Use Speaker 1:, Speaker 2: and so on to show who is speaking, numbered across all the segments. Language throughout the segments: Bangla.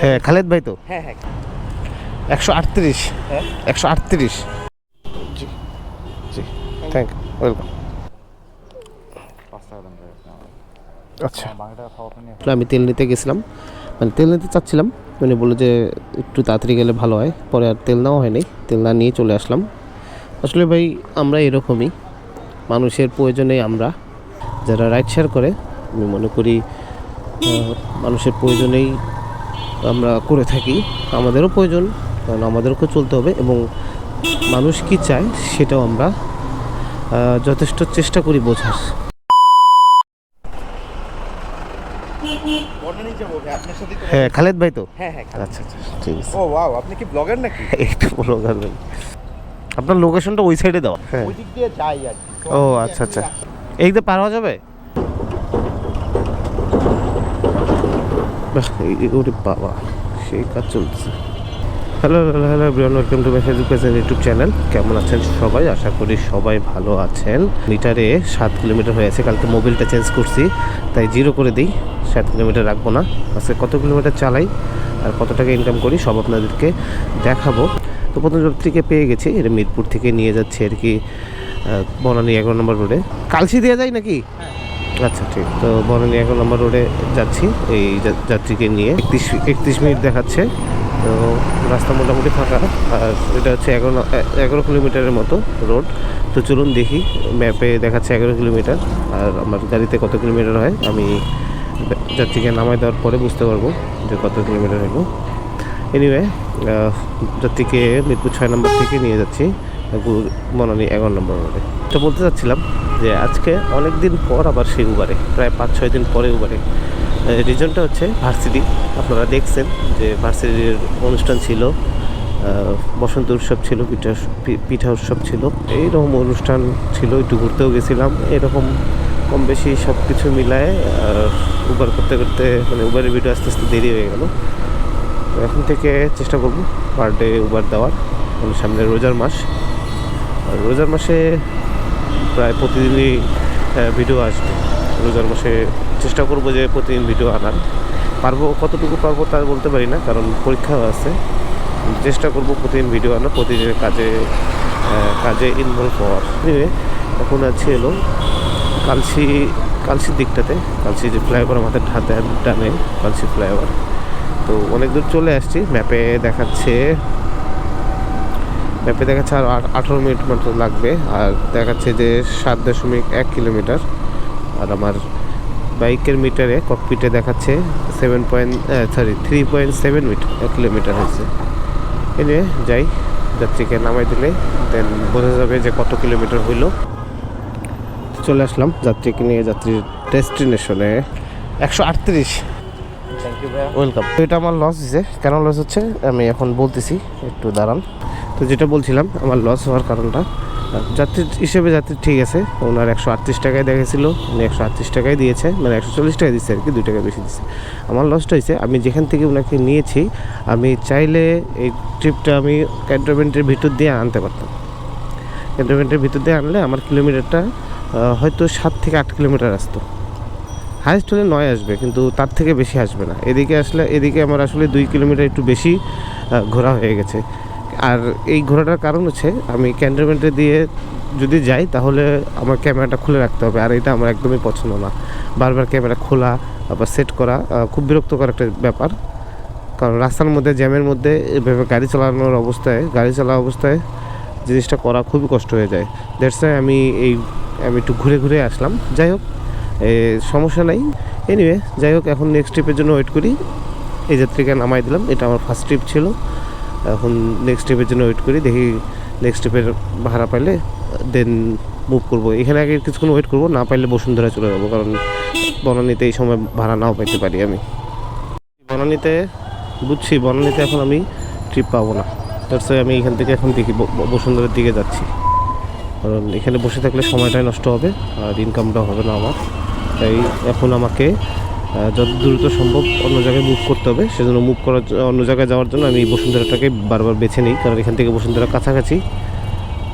Speaker 1: হ্যাঁ খালেদ ভাই তো।
Speaker 2: হ্যাঁ হ্যাঁ
Speaker 1: 138।
Speaker 2: হ্যাঁ
Speaker 1: 138। জি জি থ্যাংক ইউ, ওয়েলকাম। আচ্ছা আমি তেল নিতে গেছিলাম, মানে তেল নিতে চাচ্ছিলাম, মানে বললো যে একটু তাড়াতাড়ি গেলে ভালো হয়, পরে আর তেল নেওয়া হয়নি, তেল না নিয়ে চলে আসলাম। আসলে ভাই আমরা এরকমই, মানুষের প্রয়োজনে আমরা যারা রাইড শেয়ার করে, আমি মনে করি মানুষের প্রয়োজনেই আমরা করে থাকি, আমাদেরও প্রয়োজন, কারণ আমাদেরকে চলতে হবে এবং মানুষ কি চায় সেটাও আমরা যথেষ্ট চেষ্টা করি বোঝার। হ্যাঁ খালেদ ভাই তো।
Speaker 2: হ্যাঁ হ্যাঁ
Speaker 1: আচ্ছা আচ্ছা ঠিক আছে।
Speaker 2: ও ওয়াও, আপনি কি ব্লগার নাকি?
Speaker 1: একটু ব্লগার ভাই, আপনার লোকেশনটা ওই সাইডে দেওয়া। হ্যাঁ
Speaker 2: ওই দিক দিয়ে যাই আর কি।
Speaker 1: ও আচ্ছা আচ্ছা, এই দিয়ে পার হওয়া যাবে? ওরে বাবা, সেই কাজ চলতেছে। Hello hello hello everyone, welcome to my Facebook page and YouTube channel. কেমন আছেন সবাই? আশা করি সবাই ভালো আছেন। মিটারে 7 কিলোমিটার হয়েছে, কালকে মোবিলটা চেঞ্জ করছি তাই 0 করে দিই, 7 কিলোমিটার রাখবো না। আজকে কত কিলোমিটার চালাই আর কত টাকা ইনকাম করি সব আপনাদেরকে দেখাবো। তো প্রথম যাত্রীকে পেয়ে গেছি, এটা মিরপুর থেকে নিয়ে যাচ্ছে আর কি বনানী 11 নম্বর রোডে। কালসি দেওয়া যায় নাকি? আচ্ছা ঠিক, তো বনানী 11 নম্বর রোডে যাচ্ছি এই যাত্রীকে নিয়ে। 31 মিনিট দেখাচ্ছে, তো রাস্তা মোটামুটি ফাঁকা, আর এটা হচ্ছে 11 কিলোমিটারের মতো রোড। তো চলুন দেখি, ম্যাপে দেখাচ্ছে 11 কিলোমিটার, আর আমার গাড়িতে কত কিলোমিটার হয় আমি যাত্রীকে নামাই দেওয়ার পরে বুঝতে পারবো যে কত কিলোমিটার হলো। এনিওয়ে যাত্রীকে মিরপুর 6 নম্বর থেকে নিয়ে যাচ্ছি বনানী 11 নম্বর রোডে। তো বলতে চাচ্ছিলাম যে আজকে অনেক দিন পর আবার সেই উবারে, প্রায় 5-6 দিন পরে উবারে। রিজনটা হচ্ছে ভার্সিটি, আপনারা দেখছেন যে ভার্সিটির অনুষ্ঠান ছিল, বসন্ত উৎসব ছিল, পিঠা উৎসব ছিল, এইরকম অনুষ্ঠান ছিল, একটু ঘুরতেও গেছিলাম, এরকম কম বেশি সব কিছু মিলায় উবার করতে করতে মানে উবারের ভিডিও আস্তে আস্তে দেরি হয়ে গেল। এখন থেকে চেষ্টা করব পার ডে উবার দেওয়ার, মানে সামনে রোজার মাস, আর রোজার মাসে প্রায় প্রতিদিনই ভিডিও আসবে। রোজার মাসে চেষ্টা করব যে প্রতিদিন ভিডিও আনার, পারবো কতটুকু পারবো তা বলতে পারি না, কারণ পরীক্ষাও আছে। চেষ্টা করব প্রতিদিন ভিডিও আনার, প্রতিদিনের কাজে ইনভলভ হওয়ার। এখন আছে এলো কালসির দিকটাতে, কালসি যে ফ্লাইওভার আমাদের ডানে কালসি ফ্লাইওভার। তো অনেক দূর চলে আসছি, ম্যাপে দেখাচ্ছে আর 18 মিনিট মতো লাগবে, আর দেখাচ্ছে যে 7.1 কিলোমিটার। আর আমার বাইকের মিটারে ককপিটে দেখাচ্ছে 3.7 কিলোমিটার হয়েছে। এনে যাই, যাত্রীকে নামাই দিলে দেন বোঝা যাবে যে কত কিলোমিটার হইল। চলে আসলাম যাত্রীকে নিয়ে যাত্রীর ডেস্টিনেশনে। 138।
Speaker 2: থ্যাংক ইউ ভাইয়া,
Speaker 1: ওয়েলকাম। তো এটা আমার লস দিছে, কেন লস হচ্ছে আমি এখন বলতেছি, একটু দাঁড়ান। তো যেটা বলছিলাম আমার লস হওয়ার কারণটা, যাত্রী হিসেবে যাত্রী ঠিক আছে, ওনার 138 টাকায় দেখেছিল, উনি 138 টাকায় দিয়েছে, মানে 140 টাকা দিচ্ছে আর কি, 2 টাকা বেশি দিচ্ছে। আমার লসটা হয়েছে আমি যেখান থেকে ওনাকে নিয়েছি, আমি চাইলে এই ট্রিপটা আমি ক্যান্টনমেন্টের ভিতর দিয়ে আনতে পারতাম। ক্যান্টনমেন্টের ভিতর দিয়ে আনলে আমার কিলোমিটারটা হয়তো 7 থেকে 8 কিলোমিটার আসতো, হাইস্ট হলে 9 আসবে, কিন্তু তার থেকে বেশি আসবে না। এদিকে আসলে এদিকে আমার আসলে 2 কিলোমিটার একটু বেশি ঘোরা হয়ে গেছে। আর এই ঘোরাটার কারণ হচ্ছে আমি ক্যান্টনমেন্টে দিয়ে যদি যাই তাহলে আমার ক্যামেরাটা খুলে রাখতে হবে, আর এটা আমার একদমই পছন্দ না। বারবার ক্যামেরা খোলা আবার সেট করা খুব বিরক্তকর একটা ব্যাপার, কারণ রাস্তার মধ্যে জ্যামের মধ্যে এভাবে গাড়ি চালা অবস্থায় জিনিসটা করা খুবই কষ্ট হয়ে যায়। দ্যাটস ওয়াই আমি একটু ঘুরে আসলাম। যাই হোক, সমস্যা নাই। এনিওয়ে যাই হোক, এখন নেক্সট ট্রিপের জন্য ওয়েট করি। এই যাত্রীকে নামাই দিলাম, এটা আমার ফার্স্ট ট্রিপ ছিল, এখন নেক্সট ট্রিপের জন্য ওয়েট করি, দেখি নেক্সট ট্রিপের ভাড়া পাইলে দেন মুভ করবো। এখানে আগে কিছুক্ষণ ওয়েট করবো, না পাইলে বসুন্ধরা চলে যাবো, কারণ বনানীতে এই সময় ভাড়া নাও পাইতে পারি আমি। বনানীতে এখন আমি ট্রিপ পাবো না, দ্যাটস ওয়াই আমি এখান থেকে এখন দেখি বসুন্ধরার দিকে যাচ্ছি, কারণ এখানে বসে থাকলে সময়টাই নষ্ট হবে আর ইনকামটাও হবে না আমার। তাই এখন আমাকে যত দ্রুত সম্ভব অন্য জায়গায় মুভ করতে হবে। সেজন্য অন্য জায়গায় যাওয়ার জন্য আমি বসুন্ধরাটাকে বারবার বেছে নিই, কারণ এখান থেকে বসুন্ধরা কাছাকাছি।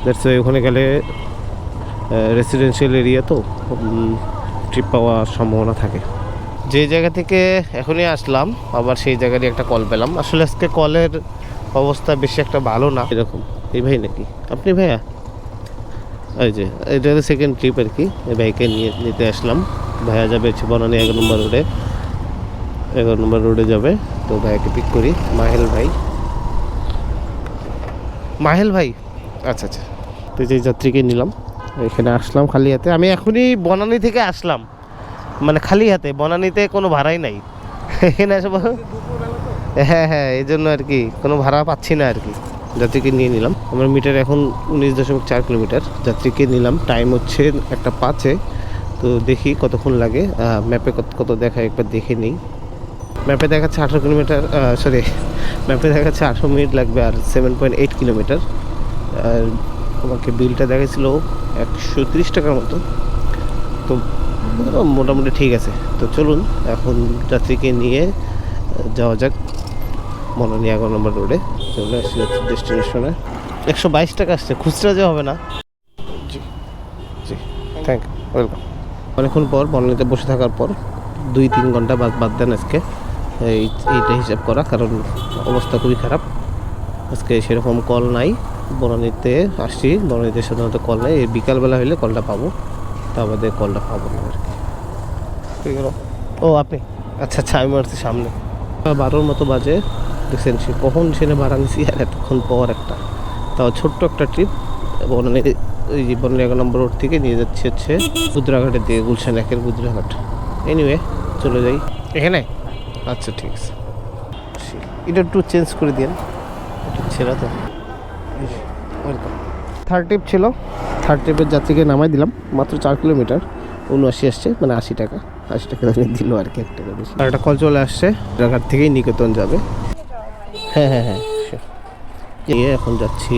Speaker 1: দ্যাটস ওয়াই ওখানে গেলে রেসিডেন্সিয়াল এরিয়া, তো ট্রিপ পাওয়ার সম্ভাবনা থাকে। যে জায়গা থেকে এখনই আসলাম আবার সেই জায়গারই একটা কল পেলাম। আসলে আজকে কলের অবস্থা বেশি একটা ভালো না। এরকম এই ভাই নাকি আপনি? ভাইয়া এই যে এটা সেকেন্ড ট্রিপ আর কি, এই ভাইকে নিতে আসলাম। ভাইয়া যাবে হচ্ছে বনানী 11 নম্বর রোডে, 11 নম্বর রোডে যাবে। তো ভাইয়াকে পিক করি। মাহেল ভাই আচ্ছা আচ্ছা। তো যে যাত্রীকে নিলাম, এখানে আসলাম খালি হাতে। আমি এখনই বনানী থেকে আসলাম, মানে খালি হাতে। বনানীতে কোনো ভাড়াই নাই। এখানে আসব, হ্যাঁ হ্যাঁ, এই জন্য আর কি কোনো ভাড়া পাচ্ছি না আর কি। যাত্রীকে নিয়ে নিলাম। আমার মিটার এখন 19.4 কিলোমিটার। যাত্রীকে নিলাম, টাইম হচ্ছে 1:05। তো দেখি কতক্ষণ লাগে। ম্যাপে কত দেখায় একবার দেখে নিই। ম্যাপে দেখাচ্ছে 18 কিলোমিটার, সরি ম্যাপে দেখাচ্ছে 18 মিনিট লাগবে আর 7.8 কিলোমিটার। আর আমাকে বিলটা দেখাচ্ছিল 130 টাকার মতো। তো মোটামুটি ঠিক আছে। তো চলুন এখন যাত্রীকে নিয়ে যাওয়া যাক বনানী 11 নম্বর রোডে। চলে আসছি ডেস্টিনেশনে। 122 টাকা আসছে, খুচরা যে হবে না। জি জি, থ্যাংক ইউ, ওয়েলকাম। অনেকক্ষণ পর বনানীতে বসে থাকার পর 2-3 ঘন্টা বাদ দেন আজকে এইটা হিসাব করা, কারণ অবস্থা খুবই খারাপ। আজকে সেরকম কল নাই। বনানীতে আসছি, বনানীতে সাধারণত কল নাই। এই বিকালবেলা হলে কলটা পাবো, তা আমাদের কলটা পাবো না আর কি। ঠিক গেল। ও আপনি আচ্ছা আচ্ছা, আমি আসছি সামনে। 12র মতো বাজে। দেখছেন সে কখন সেনে ভাড়া নিছি, আর এতক্ষণ পর একটা, তাও ছোট্ট একটা ট্রিপ। বনানী ওই যে বনানী 11 নম্বর রোড থেকে নিয়ে যাচ্ছে হচ্ছে গুজরাঘাটের দিকে, গুলশান 1-এর গুজরাঘাট। এনিওয়ে চলে যাই এখানে। আচ্ছা ঠিক আছে, এটা একটু চেঞ্জ করে দিন, ছেড়া তো। ওয়েলকাম। থার্ড ট্রিপ ছিল, থার্ড ট্রিপের যাত্রীকে নামাই দিলাম। মাত্র 4 কিলোমিটার, 79 আসছে, মানে 80 টাকা। 80 টাকা দিল আর কি, 1 টাকা বেশি। আর একটা কল চলে আসছে, রাঘাট থেকেই নিকেতন যাবে। হ্যাঁ হ্যাঁ হ্যাঁ, গিয়ে এখন যাচ্ছি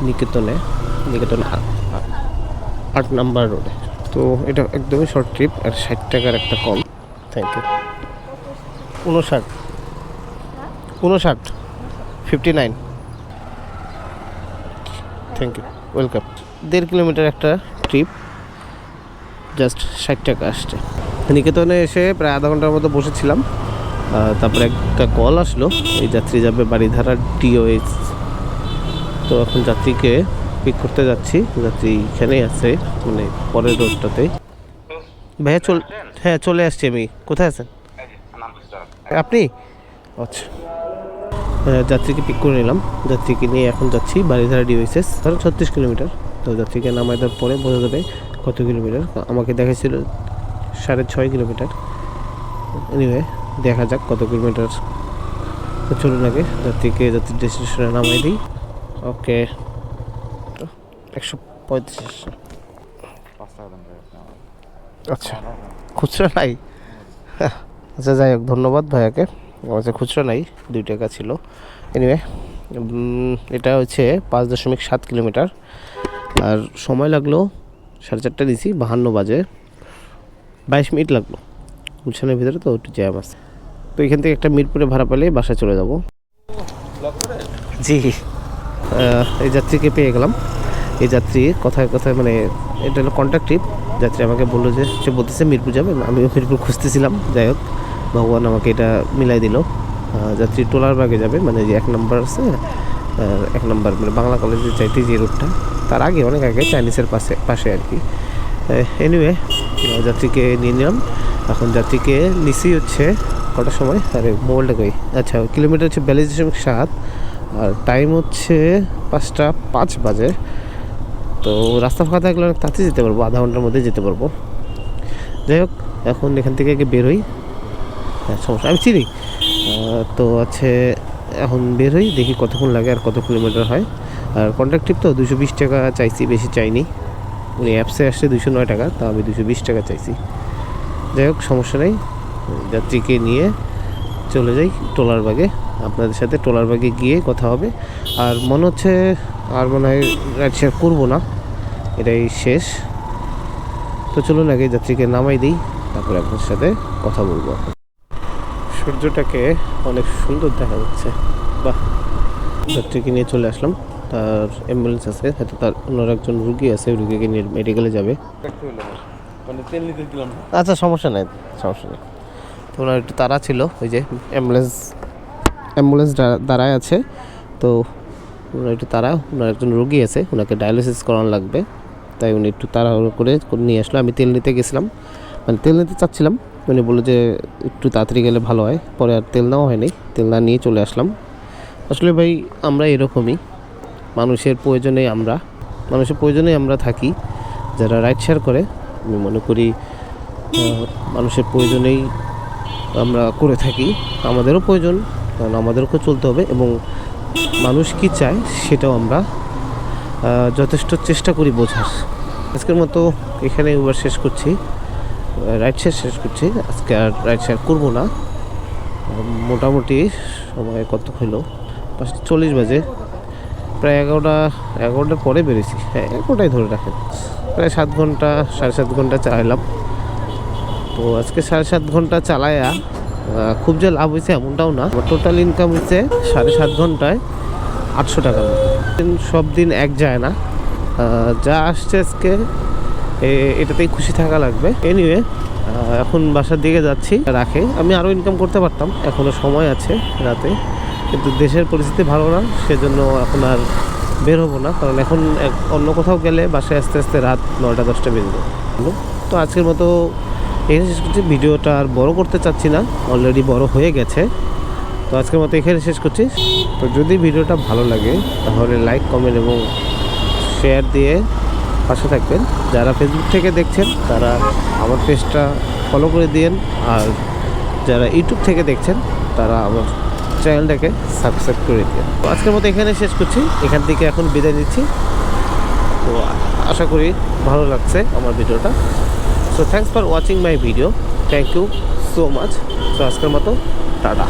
Speaker 1: নিকেতনে, নিকেতন 8 নাম্বার রোডে। তো এটা একদমই শর্ট ট্রিপ, আর 60 টাকার একটা কল। Thank you. 59 59। Thank you, welcome. 1.5 kilometre একটা ট্রিপ, জাস্ট 60 টাকা আসছে। নিকেতনে এসে প্রায় আধা ঘন্টার মতো বসেছিলাম। তারপরে একটা কল আসলো, এই যাত্রী যাবে বাড়িধারা DOH। তো এখন যাত্রীকে পিক করতে যাচ্ছি। যাত্রী এখানেই আছে, মানে পরের রোডটাতে। ভাইয়া হ্যাঁ চলে আসছি আমি। কোথায় আছেন আপনি? আচ্ছা, যাত্রীকে পিক করে নিলাম। যাত্রীকে নিয়ে এখন যাচ্ছি বাড়িধারা DOH, ধরো 36 কিলোমিটার। তো যাত্রীকে নামাই দেওয়ার পরে বোঝা যাবে কত কিলোমিটার। আমাকে দেখাচ্ছিল 6.5 কিলোমিটার। এনিওয়ে দেখা যাক কত কিলোমিটার। তো চলুন আগে যাত্রীর ডেস্টিনেশনে নামাই দিই। ওকে, 135। আচ্ছা, খুচরা নাই? আচ্ছা যাই হোক, ধন্যবাদ ভাইয়াকে। আমার কাছে খুচরা নাই, 2 টাকা ছিল। এনিওয়ে এটা হচ্ছে 5.7 কিলোমিটার। আর সময় লাগলো 4:30 দিছি, 52 বাজে, 22 মিনিট লাগলো। গুলশানের ভিতরে তো একটু জ্যাম আছে। তো এখান থেকে একটা মিরপুরে ভাড়া পেলে বাসায় চলে যাব। জি, এই যাত্রীকে পেয়ে গেলাম। এই যাত্রী কথায় কথায়, মানে এটা হলো কন্ট্যাক্ট ট্রিপ। যাত্রী আমাকে বললো যে, সে বলতেছে মিরপুর যাবে, আমিও মিরপুর খুঁজতেছিলাম। যাই হোক, ভগবান আমাকে এটা মিলাই দিল। যাত্রী টোলারবাগে যাবে, মানে যে 1 নম্বর আছে, 1 নম্বর মানে বাংলা কলেজের চাইতে যে রোডটা, তার আগে অনেক আগে, চাইনিজের পাশে আর কি। এনিওয়ে যাত্রীকে নিয়ে নিলাম। এখন যাত্রীকে নিচি হচ্ছে কটার সময়, আরে মোবাইলটা কই, আচ্ছা কিলোমিটার হচ্ছে 42.7, আর টাইম হচ্ছে 5:05 বাজে। তো রাস্তা ফাঁকা থাকলে অনেক তাড়াতাড়ি যেতে পারবো, আধা ঘন্টার মধ্যে যেতে পারবো। যাই হোক, এখন এখান থেকে বের হই। হ্যাঁ সমস্যা, আমি চিনি। তো আছে, এখন বের হই, দেখি কতক্ষণ লাগে আর কত কিলোমিটার হয়। আর কন্ট্রাক্ট ট্রিপ তো 220 টাকা চাইছি, বেশি চাইনি। উনি অ্যাপসে আসছে 209 টাকা, তা আমি 220 টাকা চাইছি। যাই হোক সমস্যা নেই, যাত্রীকে নিয়ে চলে যাই টোলারবাগে। আপনাদের সাথে টোলারবাগে গিয়ে কথা হবে। আর মনে হচ্ছে আর মনে হয় রাইড শেয়ার করবো না, এটাই শেষ। তো চলুন আগে যাত্রীকে নামাই দিই, তারপরে আপনার সাথে কথা বলবো। সূর্যটাকে অনেক সুন্দর দেখা যাচ্ছে, বাহ। যাত্রীকে নিয়ে চলে আসলাম। তার অ্যাম্বুলেন্স আছে, হয়তো তার অন্য একজন রুগী আছে, রুগীকে নিয়ে মেডিকেলে যাবে। আচ্ছা সমস্যা নেই, সমস্যা নেই। তো ওনার একটু তাড়া ছিল, ওই যে অ্যাম্বুলেন্স দাঁড়ায় আছে, তো ওনার একটু তাড়া, ওনার একজন রোগী আছে, ওনাকে ডায়ালিসিস করানো লাগবে, তাই উনি একটু তাড়াহুড়ো করে নিয়ে আসলো। আমি তেল নিতে গেছিলাম, মানে তেল নিতে চাচ্ছিলাম, উনি বললো যে একটু তাড়াতাড়ি গেলে ভালো হয়, পরে আর তেল নেওয়া হয়নি, তেল না নিয়ে চলে আসলাম। আসলে ভাই আমরা এরকমই, মানুষের প্রয়োজনেই আমরা থাকি। যারা রাইড শেয়ার করে, আমি মনে করি মানুষের প্রয়োজনেই আমরা করে থাকি, আমাদেরও প্রয়োজন, কারণ আমাদেরকেও চলতে হবে, এবং মানুষ কি চায় সেটাও আমরা যথেষ্ট চেষ্টা করি বোঝার। আজকের মতো এখানে উবার শেষ করছি, রাইড শেষ করছি, আজকে আর রাইড শেয়ার করবো না। মোটামুটি সময় কত হলো, 5:40 বাজে, প্রায় 11টার পরে বেরিয়েছি, হ্যাঁ 11টাই ধরে রাখেন, প্রায় 7 ঘন্টা 7.5 ঘন্টা চালাইলাম। তো আজকে 7.5 ঘন্টা চালায়া খুব যে লাভ হয়েছে এমনটাও না, আমার টোটাল ইনকাম হয়েছে 7.5 ঘন্টায় 800 টাকার মতো। সব দিন এক যায় না, যা আসছে আজকে এটাতেই খুশি থাকা লাগবে। এনিওয়ে এখন বাসার দিকে যাচ্ছি, রাখে আমি আরও ইনকাম করতে পারতাম, এখনও সময় আছে রাতে, কিন্তু দেশের পরিস্থিতি ভালো না, সেজন্য এখন আর বের হবো না, কারণ এখন অন্য কোথাও গেলে বাসায় আস্তে আস্তে রাত 9টা-10টা বেজে যাবে। তো আজকের মতো এখানে শেষ করছি, ভিডিওটা আর বড় করতে চাচ্ছি না, অলরেডি বড় হয়ে গেছে। তো আজকের মতো এখানে শেষ করছি। তো যদি ভিডিওটা ভালো লাগে তাহলে লাইক, কমেন্ট এবং শেয়ার দিয়ে পাশে থাকবেন। যারা ফেসবুক থেকে দেখছেন তারা আমার পেজটা ফলো করে দিন, আর যারা ইউটিউব থেকে দেখছেন তারা আমার চ্যানেলটাকে সাবস্ক্রাইব করে দিন। তো আজকের মতো এখানে শেষ করছি, এখান থেকে এখন বিদায় নিচ্ছি। তো আশা করি ভালো লাগছে আমার ভিডিওটা। So thanks for watching my video, thank you so much. So আজকের মতো টাটা।